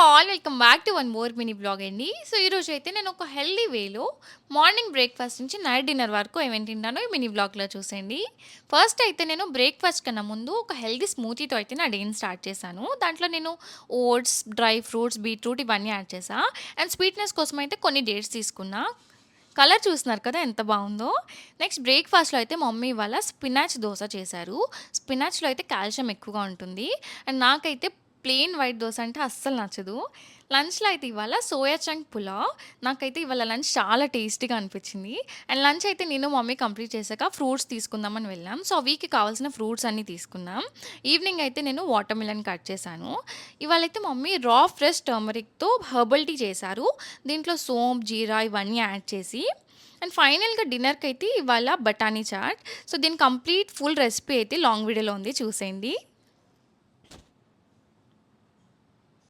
All welcome back to one more mini blog అండి. So, ఈరోజు అయితే నేను ఒక హెల్తీ వేలో మార్నింగ్ బ్రేక్‌ఫాస్ట్ నుంచి నైట్ డిన్నర్ వరకు ఏమేమి తింటానో ఈ మినీ బ్లాగ్‌లో చూసేయండి. ఫస్ట్ అయితే నేను బ్రేక్‌ఫాస్ట్ కన్నా ముందు ఒక హెల్తీ స్మూతీతో అయితే నా డేని స్టార్ట్ చేశాను. దాంట్లో నేను ఓట్స్, డ్రై ఫ్రూట్స్, బీట్రూట్ ఇవన్నీ యాడ్ చేశా. అండ్ స్వీట్‌నెస్ కోసం అయితే కొన్ని డేట్స్ తీసుకున్నా. కలర్ చూస్తున్నారు కదా ఎంత బావుందో. నెక్స్ట్ బ్రేక్‌ఫాస్ట్‌లో అయితే మమ్మీ ఇవాళ స్పినాచ్ దోస చేశారు. స్పినాచ్‌లో అయితే కాల్షియం ఎక్కువగా ఉంటుంది. అండ్ నాకైతే ప్లెయిన్ వైట్ దోస అంటే అస్సలు నచ్చదు. లంచ్‌లో అయితే ఇవాళ సోయా చంక్ పులావ్. నాకైతే ఇవాళ లంచ్ చాలా టేస్టీగా అనిపించింది. అండ్ లంచ్ అయితే నేను, మమ్మీ కంప్లీట్ చేశాక ఫ్రూట్స్ తీసుకుందామని వెళ్ళాం. సో, ఆ వీక్‌కి కావాల్సిన ఫ్రూట్స్ అన్నీ తీసుకున్నాం. ఈవినింగ్ అయితే నేను వాటర్ మిలన్ కట్ చేశాను. ఇవాళైతే మమ్మీ రా ఫ్రెష్ టర్మరిక్‌తో హెర్బల్ టీ చేశారు. దీంట్లో సోంపు, జీరా ఇవన్నీ యాడ్ చేసి. అండ్ ఫైనల్‌గా డిన్నర్‌కైతే ఇవాళ బఠానీ చాట్. సో, దీని కంప్లీట్ ఫుల్ రెసిపీ అయితే లాంగ్ వీడియోలో ఉంది చూసేయండి.